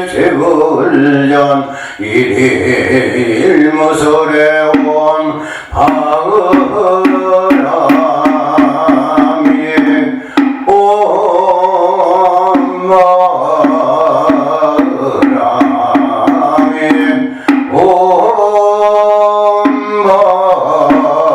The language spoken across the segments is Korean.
제불년 일일무술에 온 바으람이 온 바으람이 온 바으람이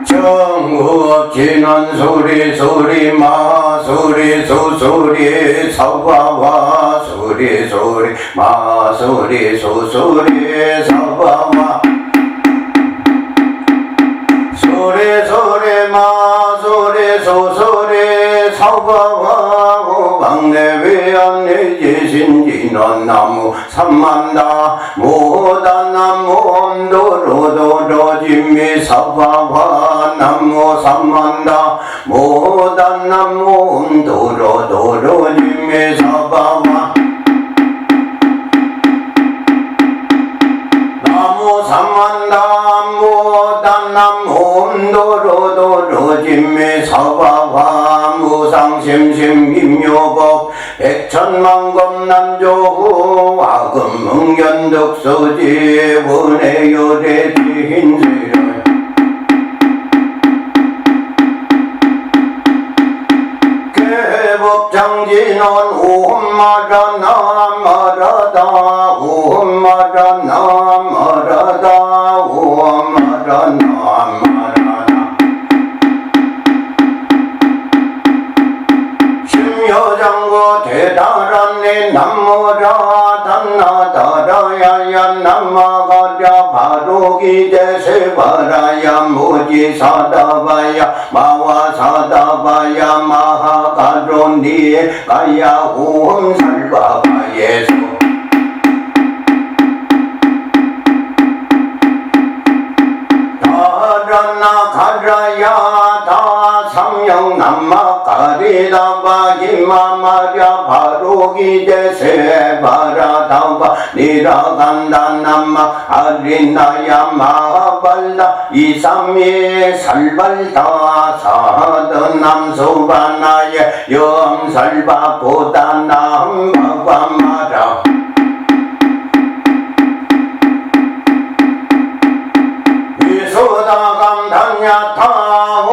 정읍지는 소리 소리 마 소리 소소리 사와와 소리 소리 마 소리 소소리 사와와 소리 소리 마 소리 소소리 사와와 호강내외한 내지신지는 나무 삼만다 모단 나무 엄도로도로 진미 사와와 나무 삼만다 모단 나무 엄도로도로 진미 사와와 나무 삼만다 모단 나무 엄도로도로 진미 사와와 무상심심 임묘법 백천만검 남조후 아금 응견덕서지 원해요대 지힌세를 개법장진은 오마라 나마라다 오마라 나마라다 오마라 나마라다 심여장고 대단한 내 남모라 단나다라야야 남마가랴 바로기제 세바라야 모지사다바야 마와사다바야 마하가론니 가야 홈살바바예수 다라나 가라야 다 삼영 남마 가리다바 이마마랴 바로기제 세바라다바 니라간다 남마 아리나야 마발다 이삼미 살발다 사드 남소바나예 염살바보다 남바마라 소다감단야타호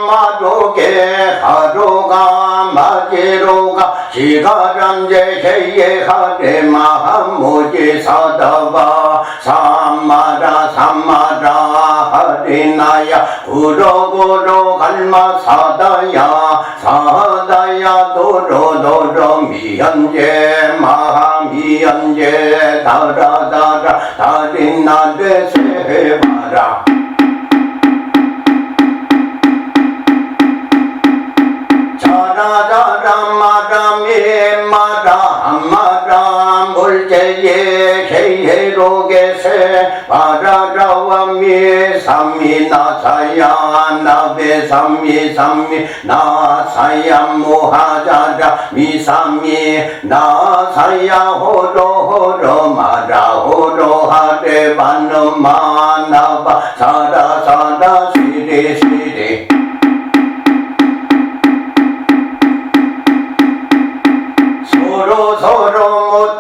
마조게 하로가 마제로가 시가람제 해예하레 마하모지 사다바 삼마라 하리나야 구로구로 갈마 사다야 도로도로 미현제 마하미현제 다라다라 다리나데 세바라 마라 물제예 개해로게세 바라라와 미삼미 나사야 나베 삼미 나사야 모하자라 미삼미 나사야 호로 마라 호로 하레 반마 나바 사라 시리 서로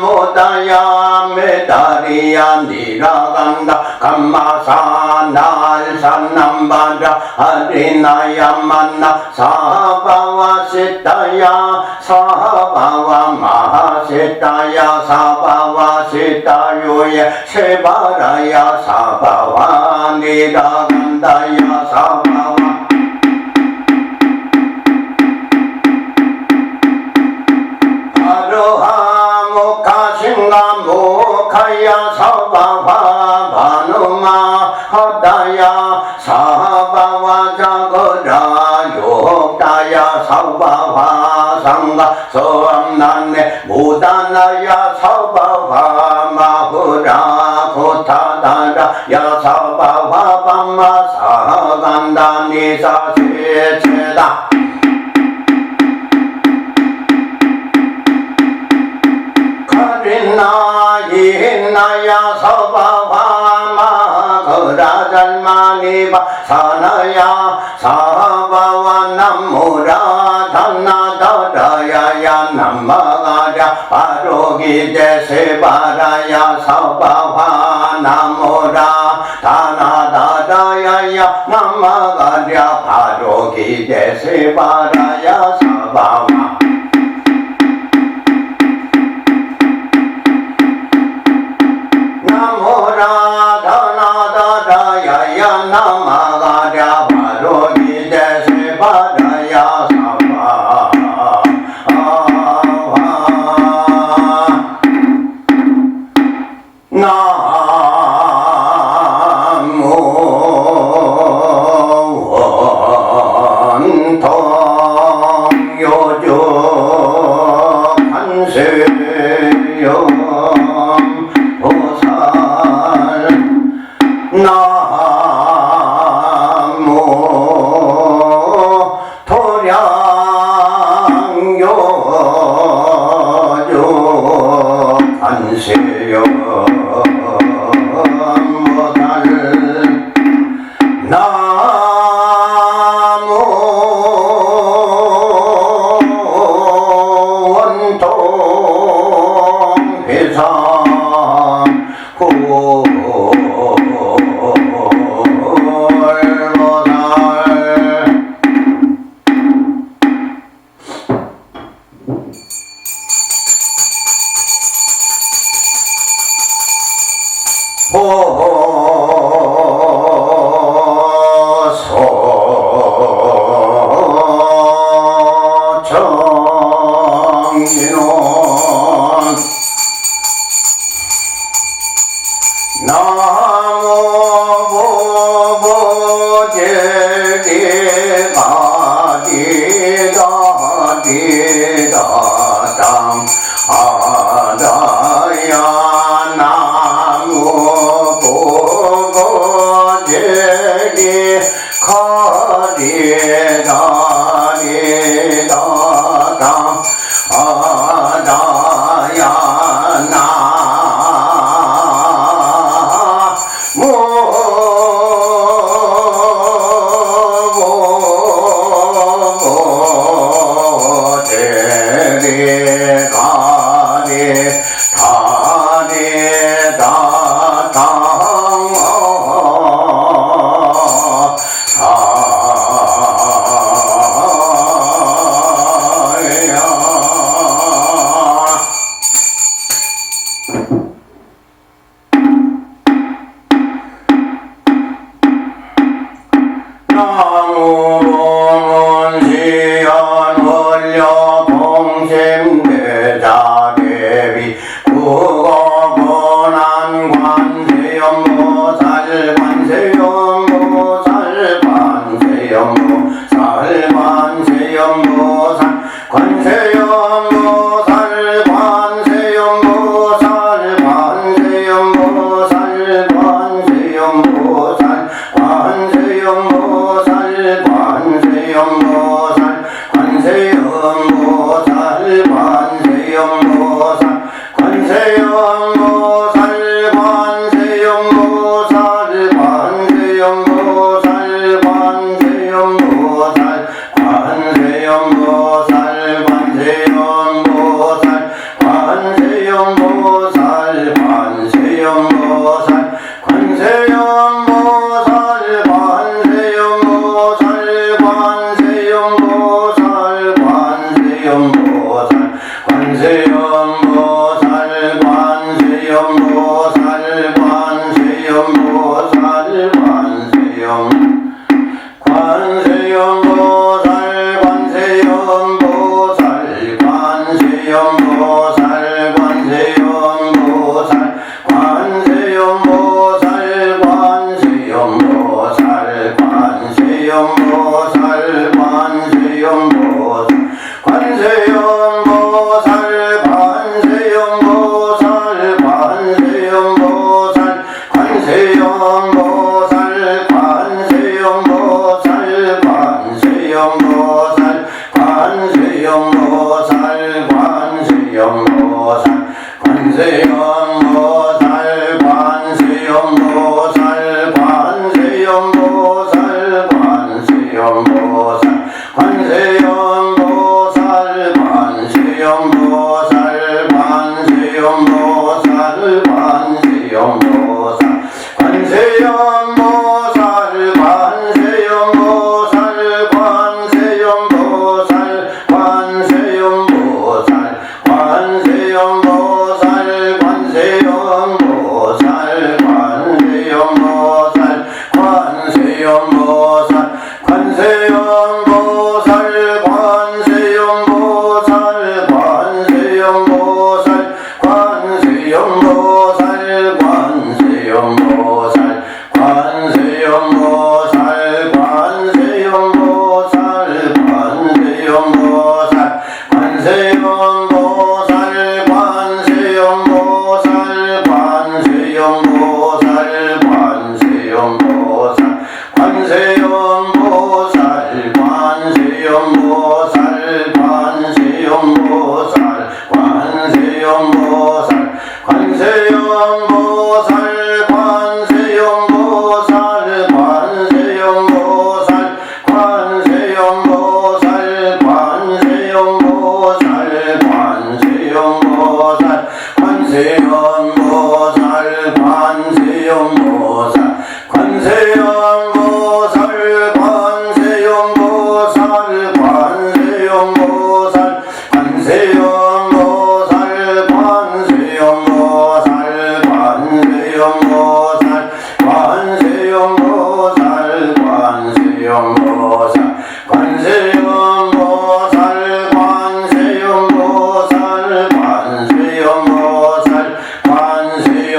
모다야 메다리야 니라간다 감마사 날산 남바라 하리나야 만나 사바와 시타야 사바와 마하시타야 사바와 시타요예 세바라야 사바와 니라간다야 사바와 모카야 사바와 바누마 하다야 사바와 자거라 욕다야 사바와 상가 소암난네 무다나야 사바와 마후라 고타다라 야 사바와 밤마 사간다 니사세체다 나 나야 서바와 마그라잘마니바 사나야 사바와 남무라 단나다다야야 남마가랴 바로기제 세바라야 서바와 나무라 다나다다야야 남마가랴 바로기제 세바라야 사바와 나무라 다나다다야야 남마가랴 바로기제 세바라야 사바와 원통요조 한세요 보살 나무 도량요조 한세요 나무 원통 회상 무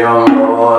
원소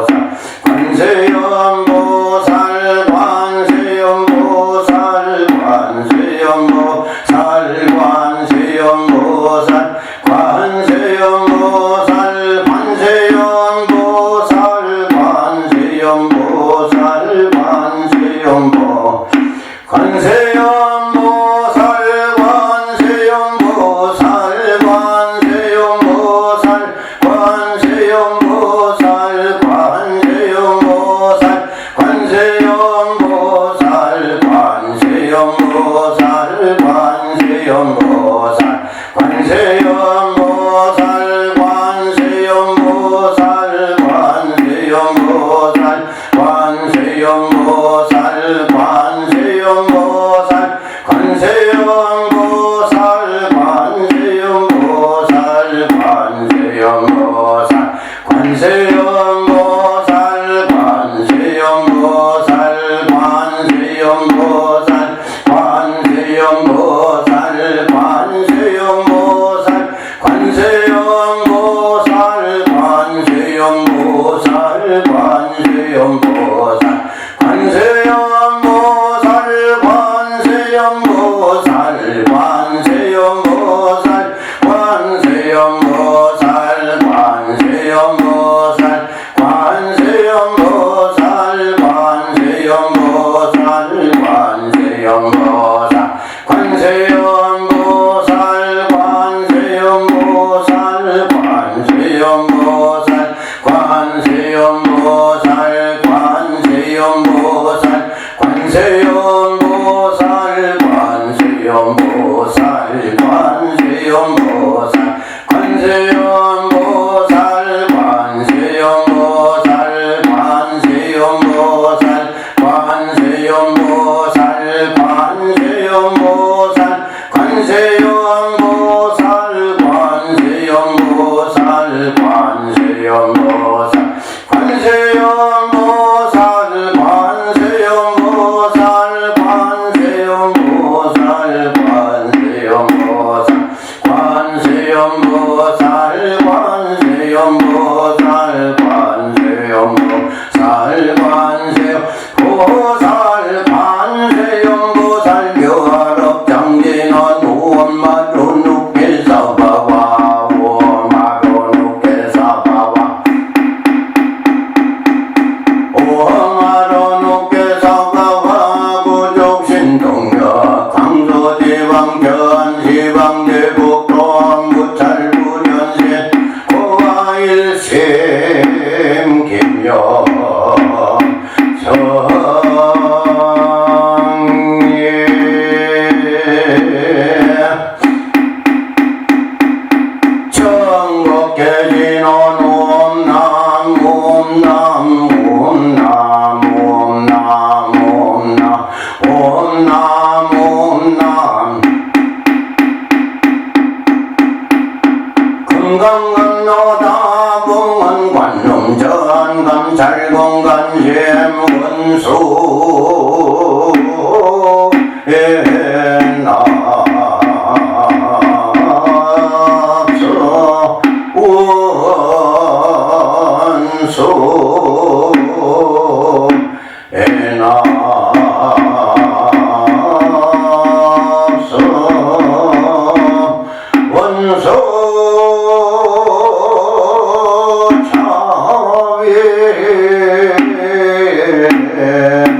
차위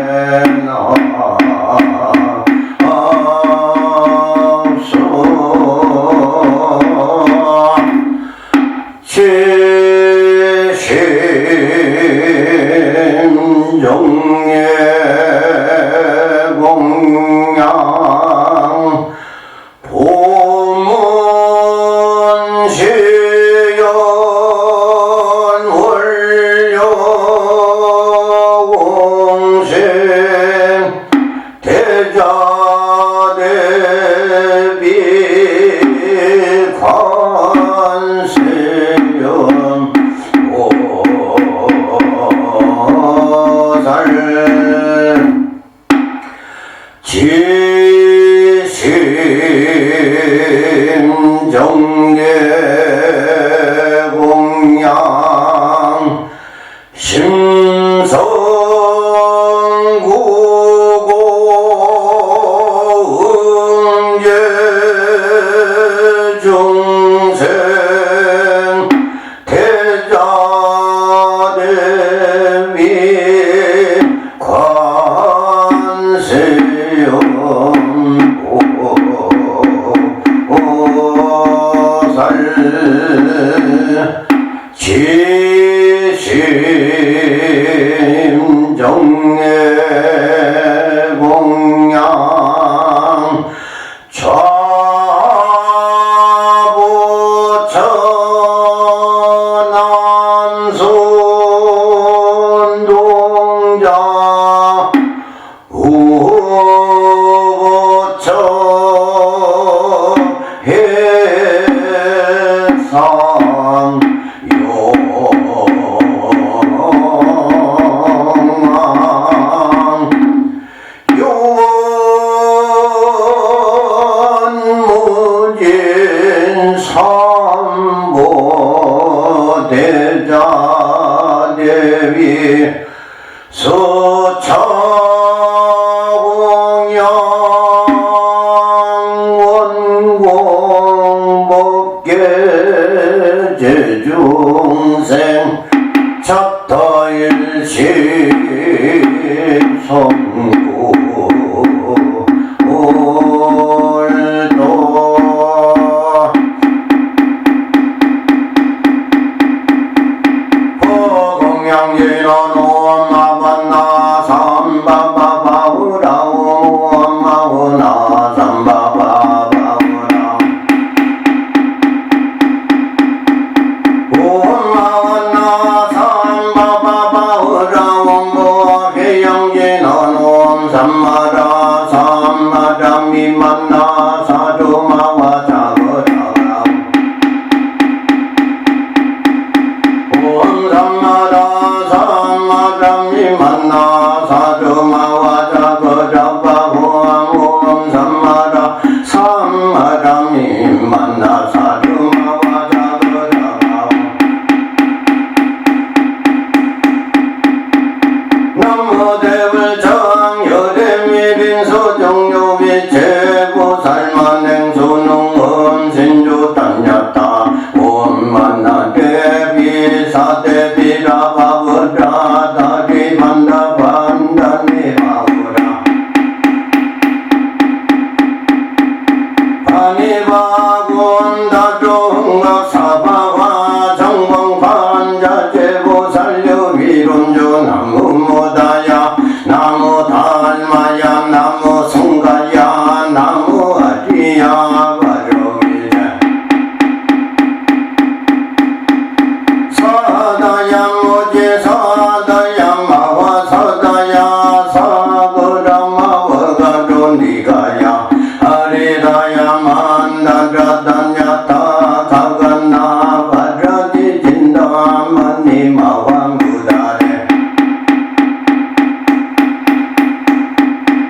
심정의 공양 좌부천남순동자 우부천 해상 용원무진 삼보대자대비 서차공양 원공법계 제중생 찹타일시 성구 올도 포공양진원 오마반나 삼바바바우라우 오마우나 삼바바바우라 오마우나 삼바바바우라 회양진원 옴 삼마라 삼마라 미만나 사두마와 자거라가 옴 삼마라 삼마라 미만나 사두마와 자거라가 옴 삼마라 삼마라 미만나 사두마와 자거라가 남무대불 정여대미빈 소정요비 제보살만행 소농음 신주 단야타 옴만나 대비 사대비라 바브라 다리 반다 반다니 바브라 파니바군다 종각 사바와 정봉판자 제보살려 위론조 나무모다야 나무 달마야 나무 성가야 나무 아리야 바로기자 사다야 모지 사다야 마와 사다야 사그라 마와가로 니가야 아리다야 만다라다냐타 가가나 바라디 진다마니 마와 무다레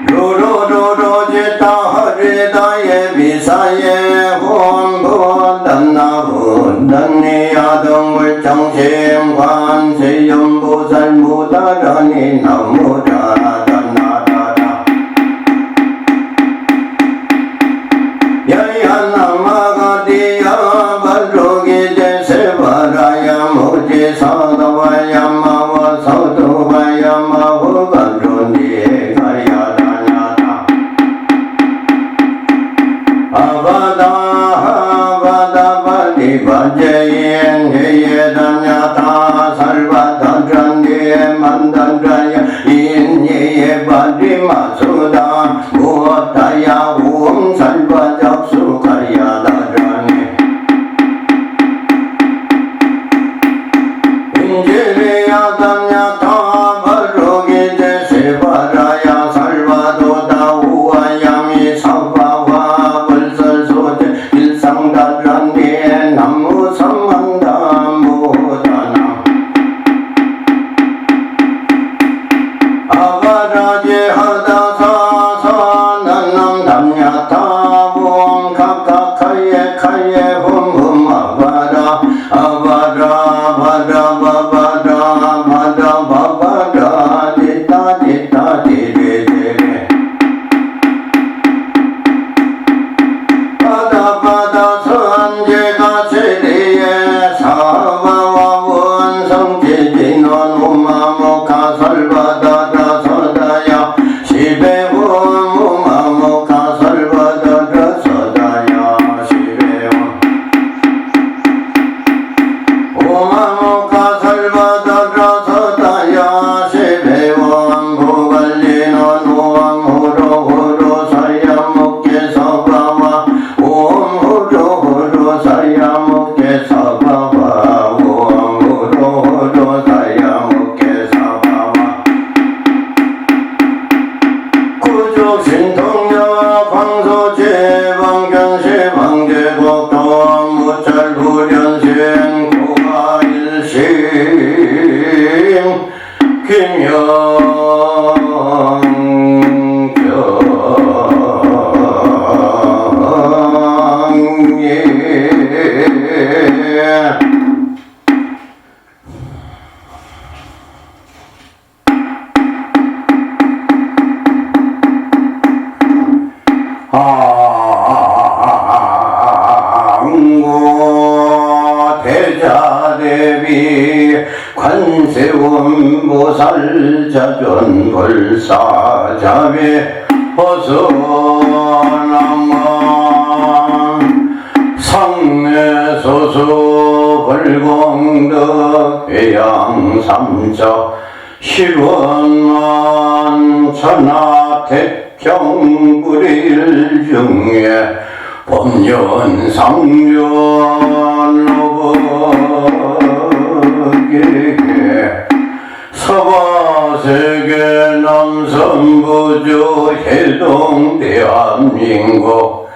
로로로로지타 하리다예 비사예 혼보단나 분단니 아동물 정심 관세음보살 무다라니 나무다라다나다라 야야나마가디야 발로기제 세바라야 모지 사다와야 마와 사도바야 마호가로니 가야다냐다 아바다 바디바제인 헤예다냐다 살바단잔디에 만단자야 인 대자대비 관세음보살 자존불사자배 허선암만 상내소수 불공덕 회양삼적 실원만 천하태평불일 중에 법륜상륜로버게게 서바세계 남선부주 해동대한민국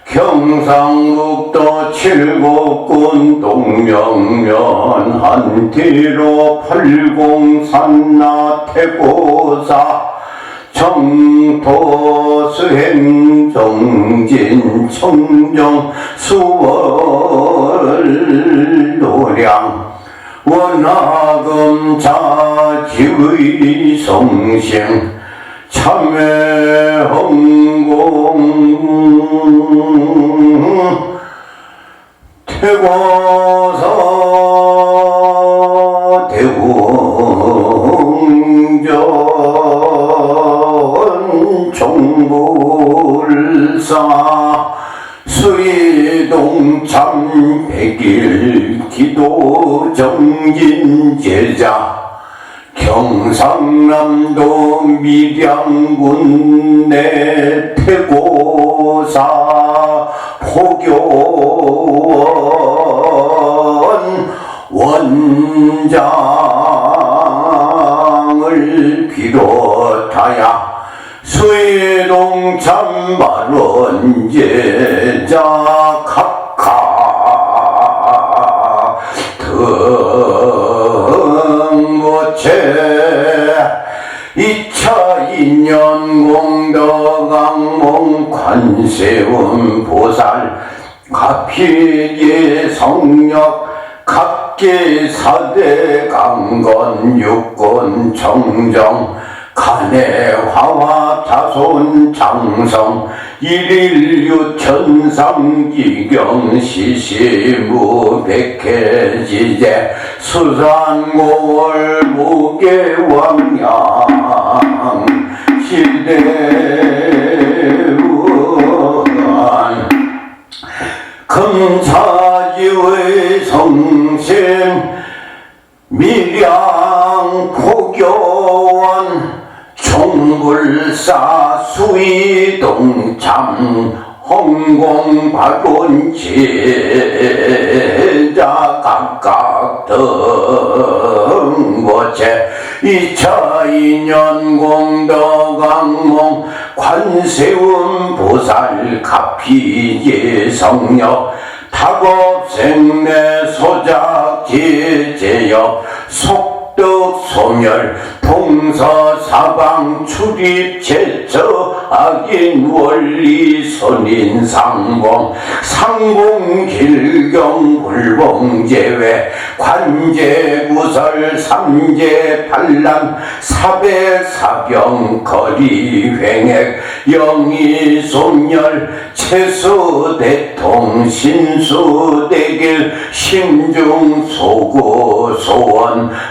경상북도 칠곡군 동명면 한티로 팔공산나태고사 정토수행 정진 청정 수월도량 원하금 자지의 성생 참회흥공 태고사 대웅전 종불사 수의동참 백일 기도 정진제자 경상남도 밀양군 내태고사 포교원 원장을 비롯하여 수의동 참발원제자 각하 등고체 2차 인연공덕악몽 관세음 보살 가피계 성력 각계 사대 강건 육군 정정 간의 화합 자손 장성 일일유 천상기경 시시무 백해지제 수산고월 무게왕양 시대원 금사지의 성심 밀양 포교원 종불사 수의동참 홍공발본제자 각각 등고체 2차 인연공덕악몽 관세음 보살 가피제 성력 탁업생내 소작 제제역 속덕 소멸 동서사방 출입 제처 악인 원리 선인상공 상공길경 불봉제외 관제구설 삼재반란 사배사병 거리횡액 영의소멸 채수대통 신수대길 심중소구소원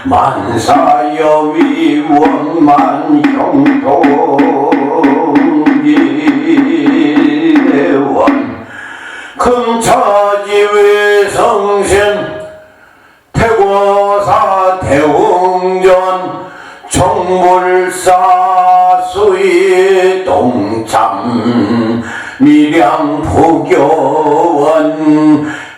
만사여위 원만형통기대원 금차지외성신 태고사 대웅전 정불사 수의동참 밀양포교원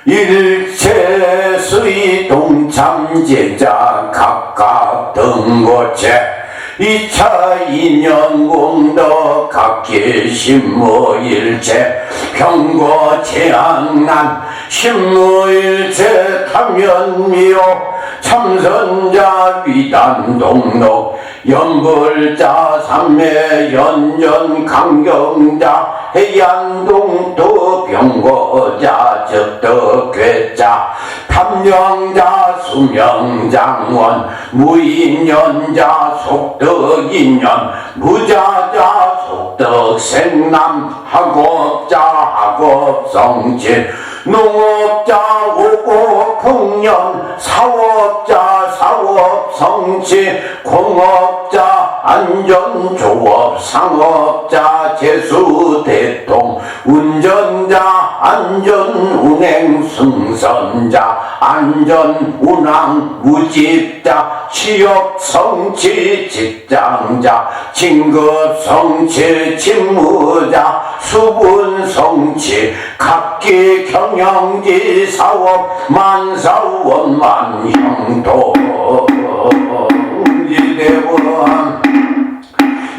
일체 수의동참 제자 각각 등고체 이차 인연공덕 각기 신무일체 병고 재앙난 신무일체 탐연미요 참선자 위단동록 연불자 삼매 연전 강경자 해안동도 병고자 적덕괴자 탐령자 수명장원 무인연자 속덕인연 무자자 속덕생남 학업자 학업성질 농업자 오곡공연 사업자 사업성취 공업자 안전조업 상업자 재수대통 운전자 안전운행 승선자 안전운항 무직자 취업성취 직장자 진급성취 직무자 수분성취 각기 경영지 사업 만사원 만형도 이대원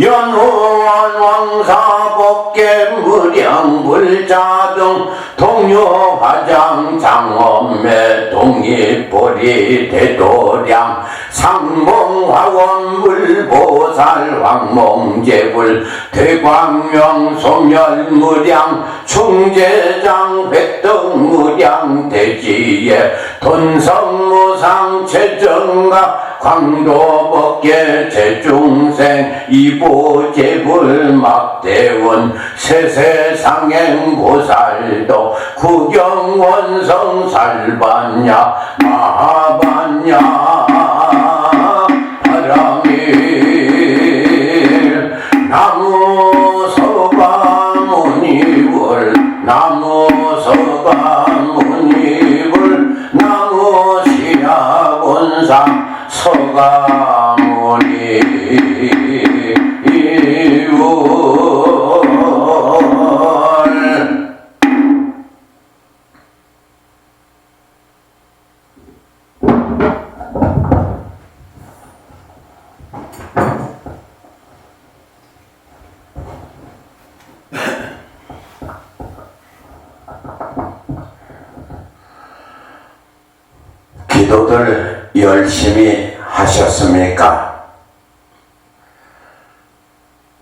연호원 왕사법계 무량불자 등 동료 화장 장엄매 동입보리 대도량 상봉화원 물보살 황몽제불 대광명 소멸무량 충제장 백덕무량 대지에 돈성무상 최정가 광도법계 제중생 이보제불 막대원 세세상행보살도 구경원성 살반야 마하반야 바람일 나무 서가모니불 나무 서가모니불 나무 시야본상 서가모니 기도들 열심히 하셨습니까?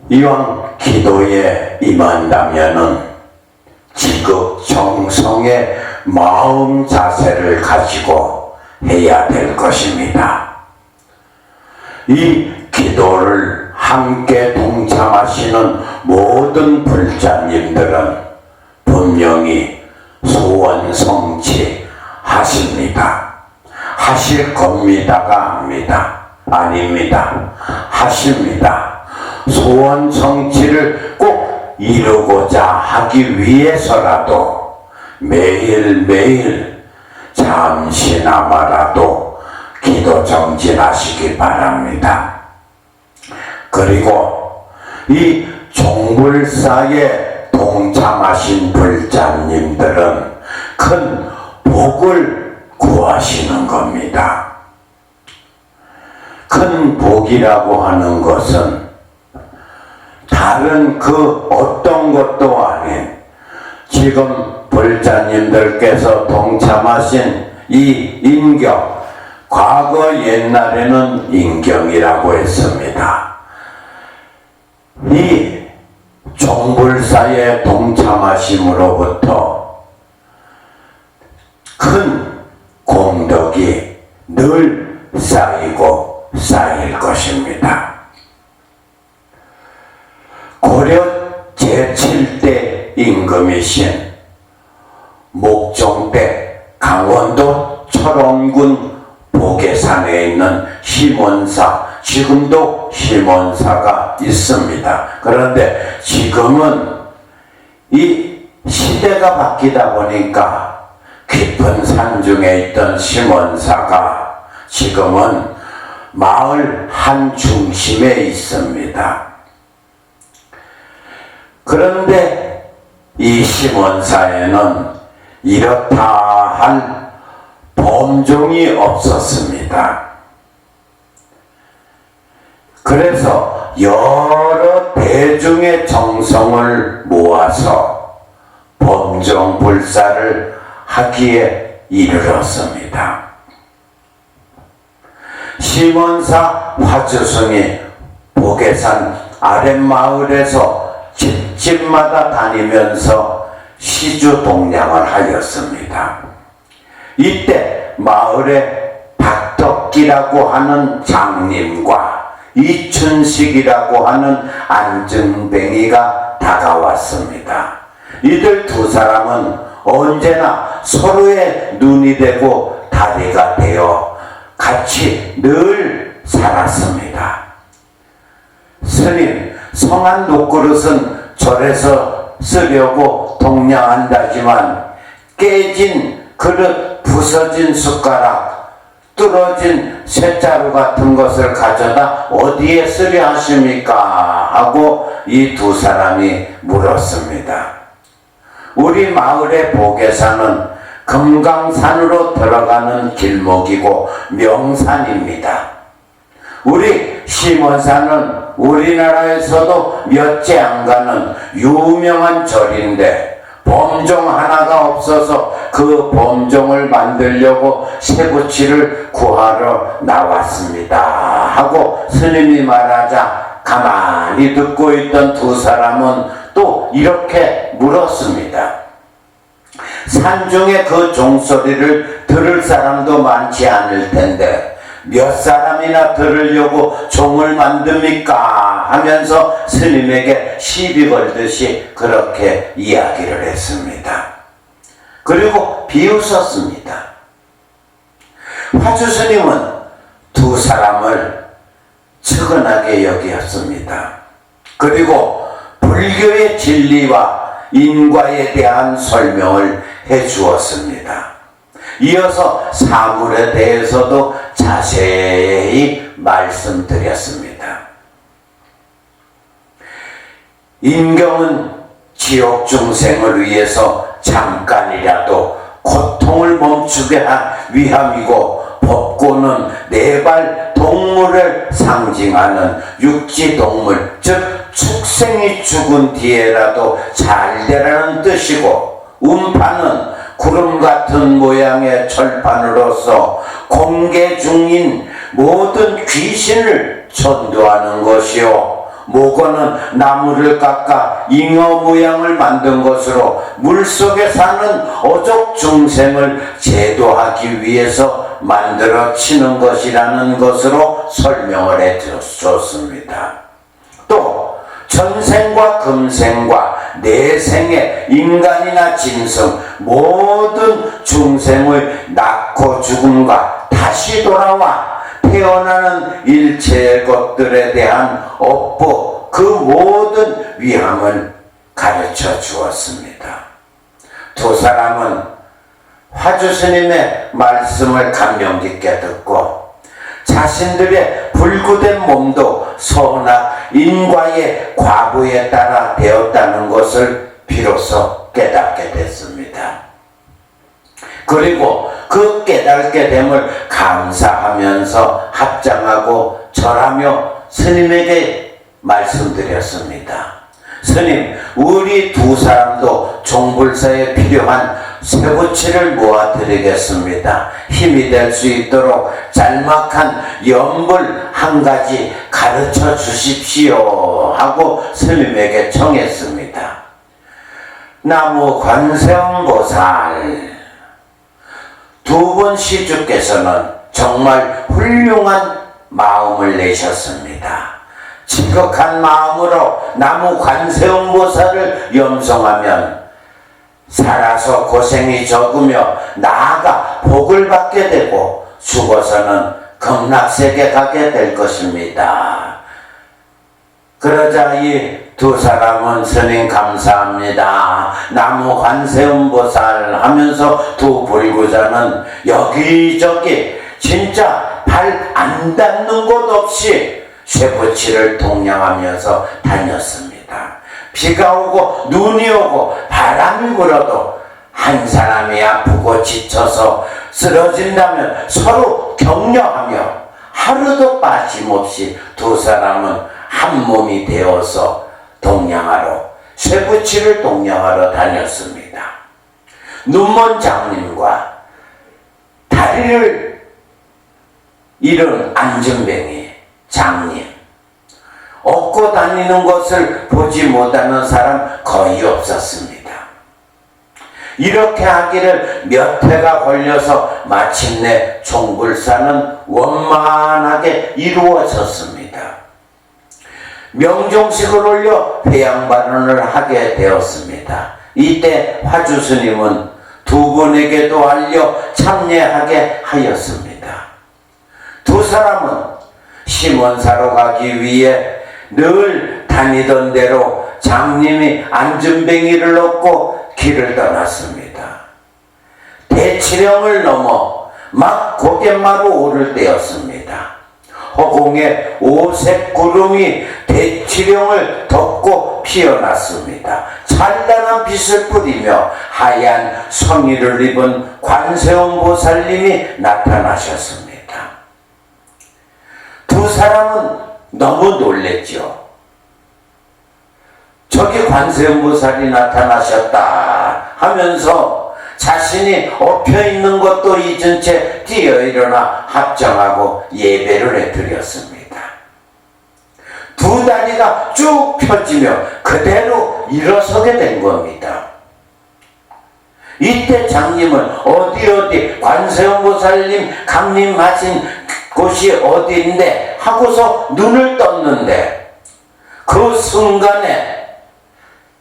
이왕 기도에 임한다면은 지극정성의 마음 자세를 가지고 해야 될 것입니다. 이 기도를 함께 동참하시는 모든 불자님들은 분명히 소원 성취 하십니다. 하실 겁니다가 아닙니다. 하십니다. 소원 성취를 꼭 이루고자 하기 위해서라도 매일매일 잠시나마라도 기도 정진하시기 바랍니다. 그리고 이 종불사에 동참하신 불자님들은 큰 복을 구하시는 겁니다. 큰 복이라고 하는 것은 다른 그 어떤 것도 아닌 지금 불자님들께서 동참하신 이 인경, 과거 옛날에는 인경이라고 했습니다. 이 종불사에 동참하심으로부터 큰 공덕이 늘 쌓이고 쌓일 것입니다. 고려 제7대 임금이신 목종대 강원도 철원군 보계산에 있는 시몬사, 지금도 시몬사가 있습니다. 그런데 지금은 이 시대가 바뀌다 보니까 깊은 산중에 있던 시몬사가 지금은 마을 한 중심에 있습니다. 그런데 이 시몬사에는 이렇다 한 범종이 없었습니다. 그래서 여러 대중의 정성을 모아서 범정불사를 하기에 이르렀습니다. 시몬사 화주승이 보계산 아랫마을에서 집집마다 다니면서 시주동량을 하였습니다. 이때 마을에 박덕기라고 하는 장님과 이춘식이라고 하는 안증뱅이가 다가왔습니다. 이들 두 사람은 언제나 서로의 눈이 되고 다리가 되어 같이 늘 살았습니다. 스님, 성한 녹그릇은 절에서 쓰려고 동량한다지만 깨진 그릇, 부서진 숟가락, 뚫어진 쇠자루 같은 것을 가져다 어디에 쓰려 하십니까? 하고 이 두 사람이 물었습니다. 우리 마을의 보계산은 금강산으로 들어가는 길목이고 명산입니다. 우리 시몬산은 우리나라에서도 몇 째 안 가는 유명한 절인데 범종 하나가 없어서 그 범종을 만들려고 쇠붙이를 구하러 나왔습니다 하고 스님이 말하자 가만히 듣고 있던 두 사람은 또 이렇게 물었습니다. 산중에 그 종소리를 들을 사람도 많지 않을 텐데 몇 사람이나 들으려고 종을 만듭니까? 하면서 스님에게 시비 걸듯이 그렇게 이야기를 했습니다. 그리고 비웃었습니다. 화주 스님은 두 사람을 측은하게 여기었습니다. 그리고 불교의 진리와 인과에 대한 설명을 해 주었습니다. 이어서 사물에 대해서도 자세히 말씀드렸습니다. 인경은 지옥 중생을 위해서 잠깐이라도 고통을 멈추게 한 위함이고, 법고는 네발 동물을 상징하는 육지동물, 즉 축생이 죽은 뒤에라도 잘 되라는 뜻이고, 음파는 구름 같은 모양의 철판으로서 공개 중인 모든 귀신을 전도하는 것이요, 목원은 나무를 깎아 잉어 모양을 만든 것으로 물속에 사는 어족 중생을 제도하기 위해서 만들어 치는 것이라는 것으로 설명을 해 줬습니다. 또 전생과 금생과 내생의 인간이나 짐승 모든 중생의 낳고 죽음과 다시 돌아와 태어나는 일체의 것들에 대한 업보, 그 모든 위함을 가르쳐 주었습니다. 두 사람은 화주 스님의 말씀을 감명 깊게 듣고 자신들의 불구된 몸도 선악 인과의 과부에 따라 되었다는 것을 비로소 깨닫게 됐습니다. 그리고 그 깨닫게 됨을 감사하면서 합장하고 절하며 스님에게 말씀드렸습니다. 스님, 우리 두 사람도 종불사에 필요한 쇠붙이를 모아드리겠습니다. 힘이 될 수 있도록 짤막한 연불 한 가지 가르쳐 주십시오 하고 스님에게 청했습니다. 나무 관세음보살, 두 분 시주께서는 정말 훌륭한 마음을 내셨습니다. 지극한 마음으로 나무 관세음보살을 염송하면 살아서 고생이 적으며 나아가 복을 받게 되고 죽어서는 극락세계 가게 될 것입니다. 그러자 이 두 사람은 스님 감사합니다, 나무 관세음보살 하면서 두 불구자는 여기저기 진짜 발 안 닿는 곳 없이 쇠붙이를 동냥하면서 다녔습니다. 비가 오고 눈이 오고 바람이 불어도 한 사람이 아프고 지쳐서 쓰러진다면 서로 격려하며 하루도 빠짐없이 두 사람은 한 몸이 되어서 동양하러, 쇠붙이를 동양하러 다녔습니다. 눈먼 장님과 다리를 잃은 안전뱅이 장님, 얻고 다니는 것을 보지 못하는 사람 거의 없었습니다. 이렇게 하기를 몇 해가 걸려서 마침내 종불사는 원만하게 이루어졌습니다. 명종식을 올려 회양 발언을 하게 되었습니다. 이때 화주스님은 두 분에게도 알려 참여하게 하였습니다. 두 사람은 심원사로 가기 위해 늘 다니던 대로 장님이 안전뱅이를 얻고 길을 떠났습니다. 대치령을 넘어 막 고갯마루 오를 때였습니다. 허공에 오색 구름이 대치령을 덮고 피어났습니다. 찬란한 빛을 뿌리며 하얀 성의를 입은 관세음 보살님이 나타나셨습니다. 두 사람은 너무 놀랬죠. 저기 관세음 보살이 나타나셨다 하면서 자신이 엎혀있는 것도 잊은 채 뛰어 일어나 합정하고 예배를 해드렸습니다. 두 다리가 쭉 펴지며 그대로 일어서게 된 겁니다. 이때 장님은 어디 관세음 보살님 강림하신 곳이 어디인데 하고서 눈을 떴는데 그 순간에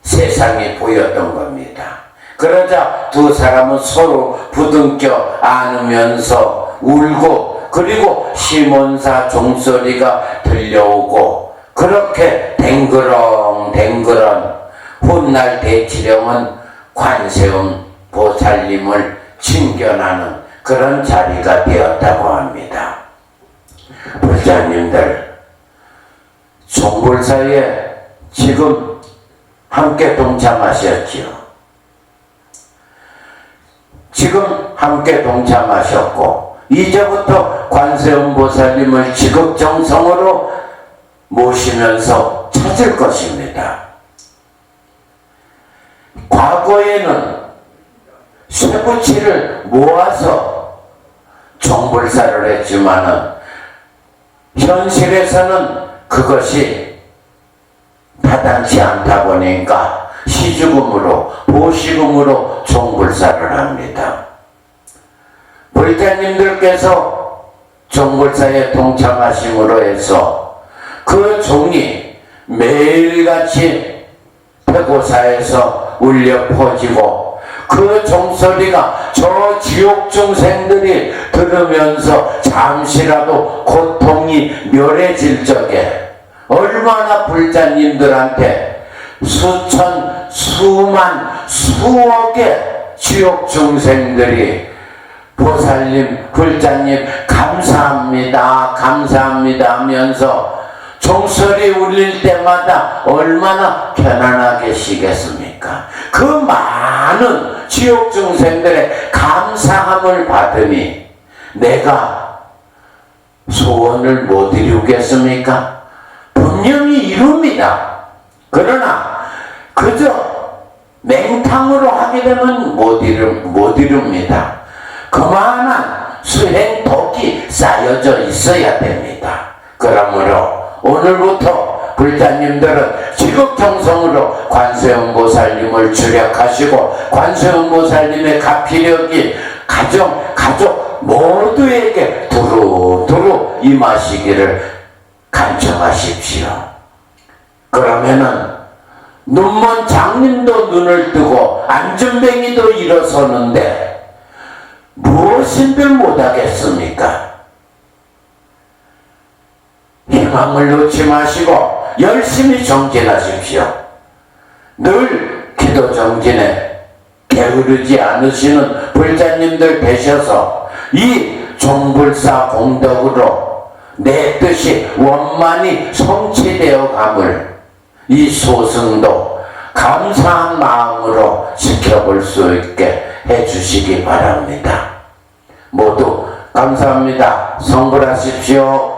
세상이 보였던 겁니다. 그러자 두 사람은 서로 부둥켜 안으면서 울고, 그리고 시몬사 종소리가 들려오고, 그렇게 댕그렁댕그렁 훗날 대치령은 관세음 보살님을 칭견하는 그런 자리가 되었다고 합니다. 불자님들, 종불사에 지금 함께 동참하셨지요. 지금 함께 동참하셨고, 이제부터 관세음 보살님을 지극정성으로 모시면서 찾을 것입니다. 과거에는 쇠붙이를 모아서 종불사를 했지만은 현실에서는 그것이 타당치 않다 보니까 시주금으로, 보시금으로 종불사를 합니다. 불자님들께서 종불사에 동참하심으로 해서 그 종이 매일같이 백오사에서 울려 퍼지고, 그 종소리가 저 지옥 중생들이 들으면서 잠시라도 고통이 멸해질 적에 얼마나 불자님들한테 수천, 수만, 수억의 지옥 중생들이 보살님, 불자님 감사합니다, 감사합니다 하면서 종소리 울릴 때마다 얼마나 편안하게 쉬겠습니까? 그 많은 지옥 중생들의 감사함을 받으니 내가 소원을 못 이루겠습니까? 분명히 이룹니다. 그러나 그저 맹탕으로 하게 되면 못 이룹니다. 그만한 수행 덕이 쌓여져 있어야 됩니다. 그러므로 오늘부터 불자님들은 지극정성으로 관세음 보살님을 주력하시고, 관세음 보살님의 가피력이 가족 모두에게 두루두루 임하시기를 간청하십시오. 그러면은 눈먼 장님도 눈을 뜨고 안전뱅이도 일어서는데 무엇인들 못하겠습니까? 희망을 놓지 마시고 열심히 정진하십시오. 늘 기도 정진에 게으르지 않으시는 불자님들 되셔서 이 종불사 공덕으로 내 뜻이 원만히 성취되어 감을 이 소승도 감사한 마음으로 지켜볼 수 있게 해주시기 바랍니다. 모두 감사합니다. 성불하십시오.